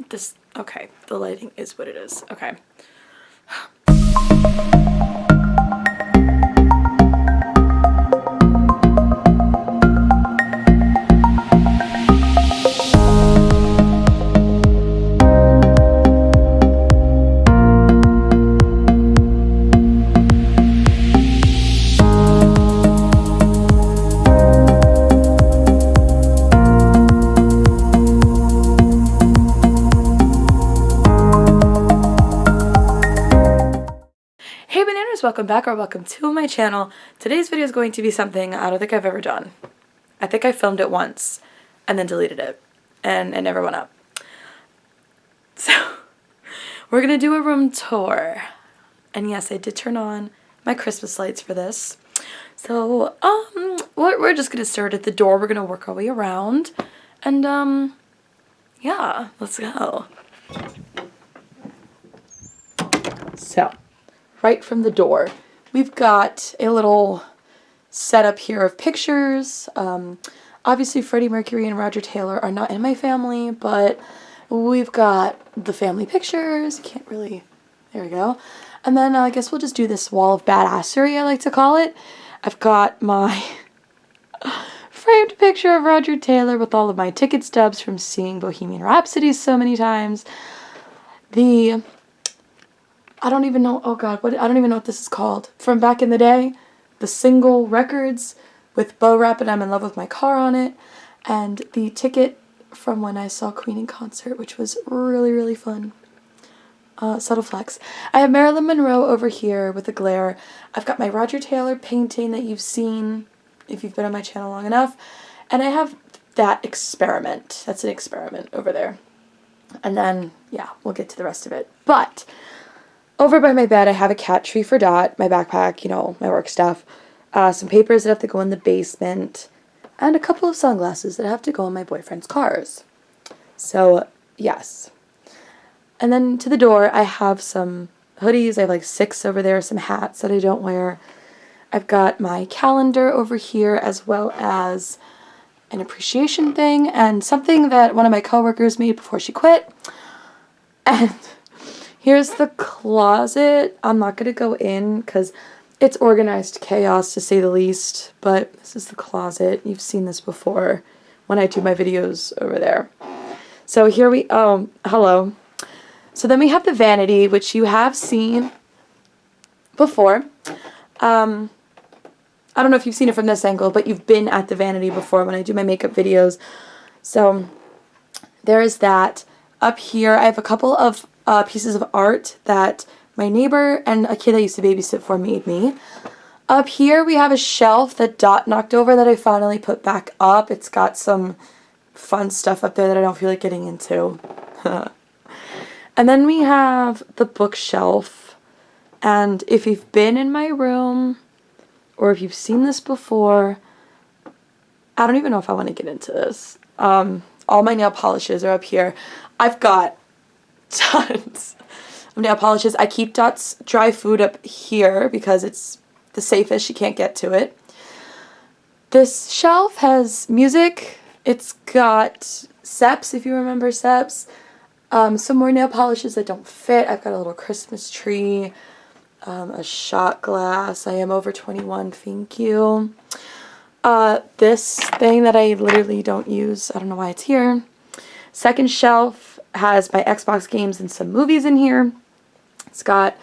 Okay, the lighting is what it is. Okay. Hey bananas, welcome back or welcome to my channel. Today's video is going to be something I don't think I've ever done. I think I filmed it once and then deleted it and it never went up. So we're gonna do a room tour. And yes, I did turn on my Christmas lights for this. So we're just gonna start at the door. We're gonna work our way around and yeah, let's go. So right from the door, we've got a little setup here of pictures. Obviously Freddie Mercury and Roger Taylor are not in my family, but we've got the family pictures. Can't really, there we go. And then I guess we'll just do this wall of badassery, I like to call it. I've got my framed picture of Roger Taylor with all of my ticket stubs from seeing Bohemian Rhapsody so many times. I don't even know, oh god, I don't even know what this is called. From back in the day, the single records with Bo Rap and I'm in Love with My Car on it, and the ticket from when I saw Queen in concert, which was really, really fun. Subtle flex. I have Marilyn Monroe over here with the glare. I've got my Roger Taylor painting that you've seen if you've been on my channel long enough, and I have that experiment. That's an experiment over there. And then, yeah, we'll get to the rest of it. But over by my bed, I have a cat tree for Dot, my backpack, you know, my work stuff, some papers that have to go in the basement, and a couple of sunglasses that have to go in my boyfriend's cars. So, yes. And then to the door, I have some hoodies. I have like 6 over there, some hats that I don't wear. I've got my calendar over here, as well as an appreciation thing, and something that one of my coworkers made before she quit. And here's the closet. I'm not going to go in because it's organized chaos to say the least, but this is the closet. You've seen this before when I do my videos over there. So here hello. So then we have the vanity, which you have seen before. I don't know if you've seen it from this angle, but you've been at the vanity before when I do my makeup videos. So there is that. Up here, I have a couple of pieces of art that my neighbor and a kid I used to babysit for made me. Up here we have a shelf that Dot knocked over that I finally put back up. It's got some fun stuff up there that I don't feel like getting into. And then we have the bookshelf. And if you've been in my room or if you've seen this before, I don't even know if I want to get into this. All my nail polishes are up here. I've got tons of nail polishes. I keep Dot's dry food up here because it's the safest. She can't get to it. This shelf has music. It's got Seps, if you remember Seps. Some more nail polishes that don't fit. I've got a little Christmas tree, a shot glass. I am over 21, thank you. This thing that I literally don't use. I don't know why it's here. Second shelf has my Xbox games and some movies in here. It's got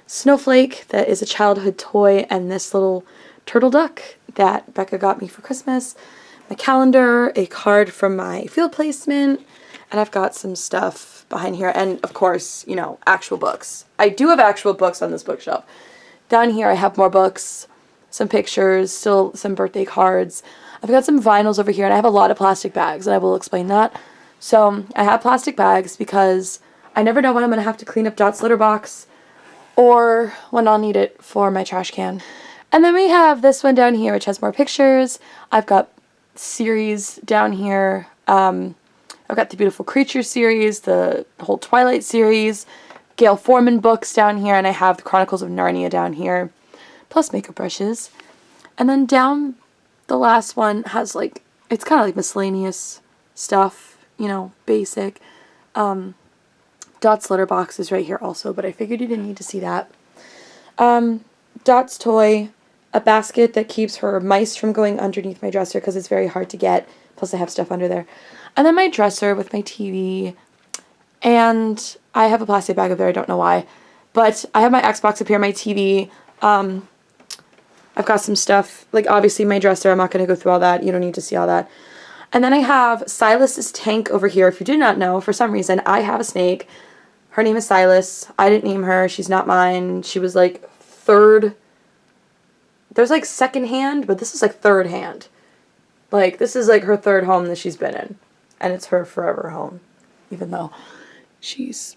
Snowflake, that is a childhood toy, and this little turtle duck that Becca got me for Christmas. My calendar, a card from my field placement, and I've got some stuff behind here, and of course, you know, actual books. I do have actual books on this bookshelf. Down here I have more books, some pictures, still some birthday cards. I've got some vinyls over here, and I have a lot of plastic bags, and I will explain that. So I have plastic bags because I never know when I'm going to have to clean up Dot's litter box or when I'll need it for my trash can. And then we have this one down here, which has more pictures. I've got series down here. I've got the Beautiful Creature series, the whole Twilight series, Gail Forman books down here, and I have the Chronicles of Narnia down here, plus makeup brushes. And then down the last one has like, it's kind of like miscellaneous stuff, you know, basic. Dot's litter box is right here also, but I figured you didn't need to see that. Dot's toy, a basket that keeps her mice from going underneath my dresser because it's very hard to get, plus I have stuff under there. And then my dresser with my TV, and I have a plastic bag up there, I don't know why. But I have my Xbox up here, my TV, I've got some stuff, like obviously my dresser, I'm not going to go through all that, you don't need to see all that. And then I have Silas's tank over here. If you did not know, for some reason, I have a snake. Her name is Silas. I didn't name her. She's not mine. She was like third. There's like second hand, but this is like third hand. Like this is like her third home that she's been in. And it's her forever home. Even though she's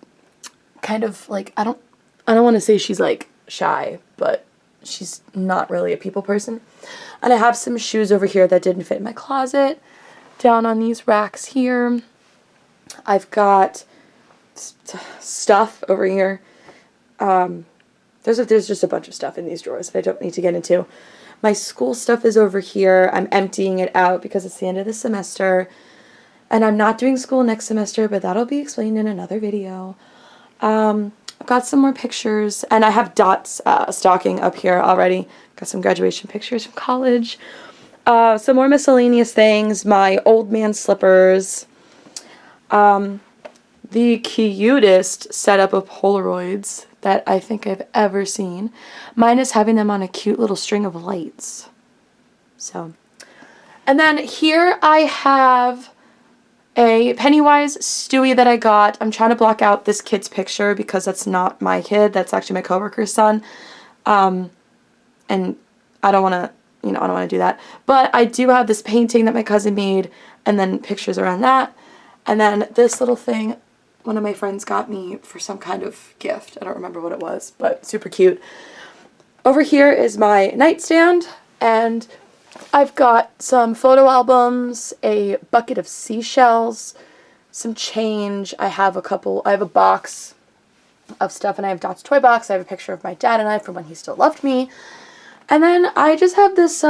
kind of like, I don't want to say she's like shy, but she's not really a people person. And I have some shoes over here that didn't fit in my closet. Down on these racks here. I've got stuff over here. There's just a bunch of stuff in these drawers that I don't need to get into. My school stuff is over here. I'm emptying it out because it's the end of the semester. And I'm not doing school next semester, but that'll be explained in another video. I've got some more pictures, and I have Dot's stocking up here already. Got some graduation pictures from college. Some more miscellaneous things, my old man slippers, the cutest setup of Polaroids that I think I've ever seen. Mine is having them on a cute little string of lights. So, and then here I have a Pennywise Stewie that I got. I'm trying to block out this kid's picture because that's not my kid. That's actually my coworker's son. And I don't want to, I don't want to do that. But I do have this painting that my cousin made, and then pictures around that. And then this little thing, one of my friends got me for some kind of gift. I don't remember what it was, but super cute. Over here is my nightstand, and I've got some photo albums, a bucket of seashells, some change. I have a box of stuff, and I have Dot's toy box. I have a picture of my dad and I from when he still loved me. And then I just have this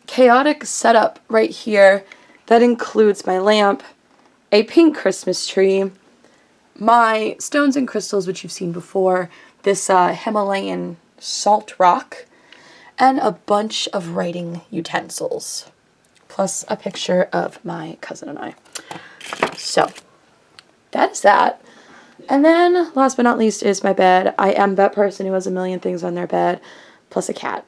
chaotic setup right here that includes my lamp, a pink Christmas tree, my stones and crystals, which you've seen before, this Himalayan salt rock, and a bunch of writing utensils, plus a picture of my cousin and I. So, that's that. And then, last but not least, is my bed. I am that person who has a million things on their bed, plus a cat.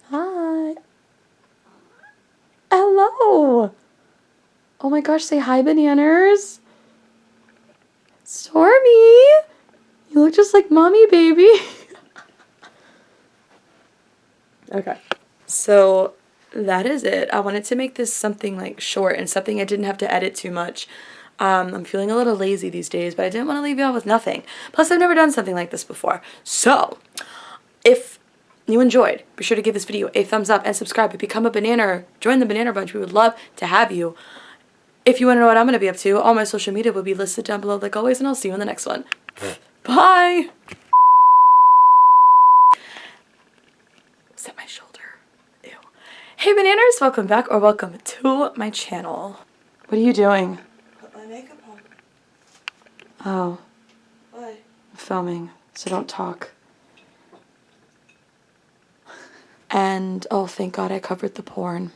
Hi. Hello. Oh my gosh, say hi, bananners. Stormy. You look just like mommy, baby. Okay. So that is it. I wanted to make this something like short and something I didn't have to edit too much. I'm feeling a little lazy these days, but I didn't want to leave y'all with nothing. Plus, I've never done something like this before. So, if you enjoyed, be sure to give this video a thumbs up and subscribe and become a bananner. Join the bananner bunch. We would love to have you. If you want to know what I'm going to be up to, all my social media will be listed down below like always, and I'll see you in the next one. Bye! Set my shoulder. Ew. Hey bananners, welcome back or welcome to my channel. What are you doing? Put my makeup on. Oh. Why? I'm filming, so don't talk. And, oh, thank God I covered the porn.